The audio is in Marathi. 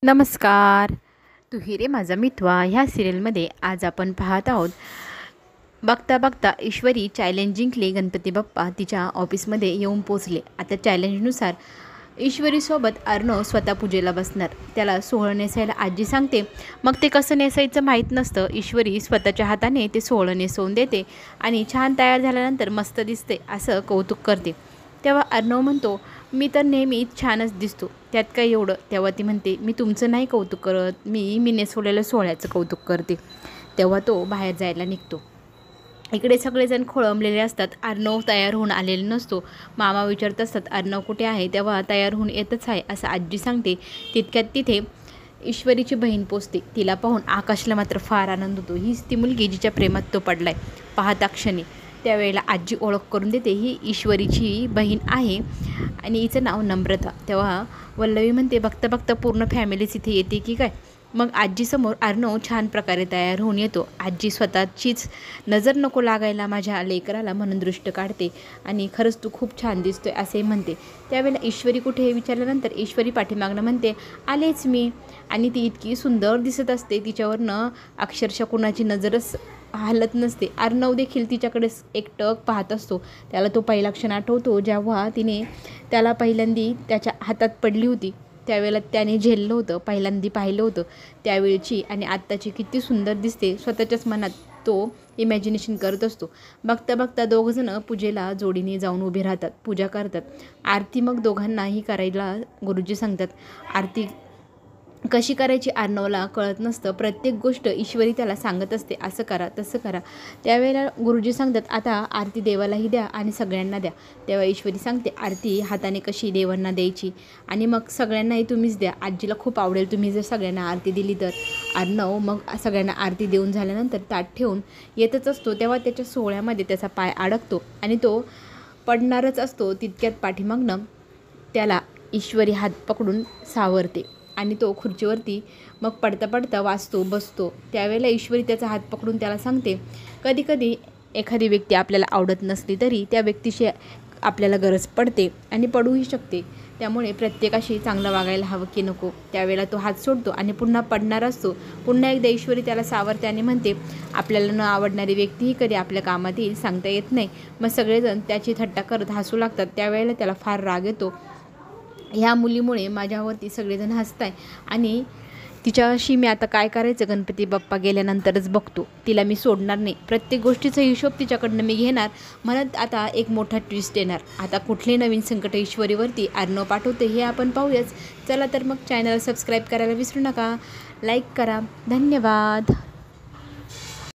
नमस्कार. तू हिरे माझा मितवा ह्या सिरियलमध्ये आज आपण पाहत आहोत. बघता बघता ईश्वरी चॅलेंज जिंकले. गणपती बाप्पा तिच्या ऑफिसमध्ये येऊन पोचले. आता चॅलेंजनुसार ईश्वरीसोबत अर्णव स्वतः पूजेला बसणार. त्याला सोहळं नेसायला आजी सांगते. मग ते कसं नेसायचं माहीत नसतं. ईश्वरी स्वतःच्या हाताने ते सोहळं नेसवून देते आणि छान तयार झाल्यानंतर मस्त दिसते असं कौतुक करते. तेव्हा अर्णव म्हणतो, मी तर नेहमी छानच दिसतो, त्यात काय एवढं. तेव्हा ती म्हणते, मी तुमचं नाही कौतुक करत, मी नेसवलेल्या सोहळ्याचं कौतुक करते. तेव्हा तो बाहेर जायला निघतो. इकडे सगळेजण खोळंबलेले असतात. अर्णव तयार होऊन आलेला नसतो. मामा विचारत असतात, अर्णव कुठे आहे. तेव्हा तयार होऊन येतच आहे असं आजी सांगते. तितक्यात तिथे ईश्वरीची बहीण पोचते. तिला पाहून आकाशला मात्र फार आनंद होतो. हीच ती मुलगी जिच्या प्रेमात तो पडलाय. पाहता क्षणी त्यावेळेला आजी ओळख करून देते, ही ईश्वरीची बहीण आहे आणि हिचं नाव नम्रता. तेव्हा वल्लवी म्हणते, बघता बघता पूर्ण फॅमिलीच इथे येते की काय. मग आजीसमोर अर्णव छान प्रकारे तयार होऊन येतो. आजी स्वतःचीच नजर नको लागायला माझ्या लेकराला म्हणून दृष्ट काढते आणि खरंच तू खूप छान दिसतोय असे म्हणते. त्यावेळेला ईश्वरी कुठे हे विचारल्यानंतर ईश्वरी पाठीमागणं म्हणते, आलेच मी. आणि ती इतकी सुंदर दिसत असते, तिच्यावरनं अक्षरशः कुणाची नजरच हालत नसते. अर्णव देखील तिच्याकडे एकटक पाहत असतो. त्याला तो पहिला क्षण आठवतो जेव्हा तिने त्याला पहिल्यांदी त्याच्या हातात पडली होती. त्यावेळेला त्याने झेललं होतं, पहिल्यांदी पाहिलं होतं त्यावेळची आणि आत्ताची किती सुंदर दिसते. स्वतःच्याच मनात तो इमॅजिनेशन करत असतो. बघता बघता दोघंजणं पूजेला जोडीने जाऊन उभे राहतात, पूजा करतात. आरती मग दोघांनाही करायला गुरुजी सांगतात. आरती कशी करायची अर्णवला कळत नसतं. प्रत्येक गोष्ट ईश्वरी त्याला सांगत असते, असं करा तसं करा. त्यावेळेला गुरुजी सांगतात, आता आरती देवालाही द्या आणि सगळ्यांना द्या. तेव्हा ईश्वरी सांगते, आरती हाताने कशी देवांना द्यायची आणि मग सगळ्यांनाही तुम्हीच द्या. आजीला खूप आवडेल तुम्ही जर सगळ्यांना आरती दिली तर. अर्णव मग सगळ्यांना आरती देऊन झाल्यानंतर ताट ठेवून येतच असतो. तेव्हा त्याच्या सोहळ्यामध्ये त्याचा पाय अडकतो आणि तो पडणारच असतो. तितक्यात पाठीमागनं त्याला ईश्वरी हात पकडून सावरते आणि तो खुर्चीवरती मग पडता पडता वाचतो बसतो. त्यावेळेला ईश्वरी त्याचा हात पकडून त्याला सांगते, कधी कधी एखादी व्यक्ती आपल्याला आवडत नसली तरी त्या व्यक्तीशी आपल्याला गरज पडते आणि पडूही शकते. त्यामुळे प्रत्येकाशी चांगलं वागायला हवं की नको. त्यावेळेला तो हात सोडतो आणि पुन्हा पडणार असतो. पुन्हा एकदा ईश्वरी त्याला सावरते आणि म्हणते, आपल्याला न आवडणारी व्यक्तीही कधी आपल्या कामात येईल सांगता येत नाही. मग सगळेजण त्याची थट्टा करत हसू लागतात. त्यावेळेला त्याला फार राग येतो. ह्या मुलीमुळे माझ्यावरती सगळेजण हसताय आणि तिच्याशी मी आता काय करायचं गणपती बाप्पा गेल्यानंतरच बघतो. तिला मी सोडणार नाही. प्रत्येक गोष्टीचा हिशोब तिच्याकडनं मी घेणार म्हणत आता एक मोठा ट्विस्ट येणार. आता कुठले नवीन संकट ईश्वरीवरती अर्णव पाठवते हे आपण पाहूयाच. चला तर मग चॅनल सबस्क्राईब करायला विसरू नका. लाईक करा. धन्यवाद.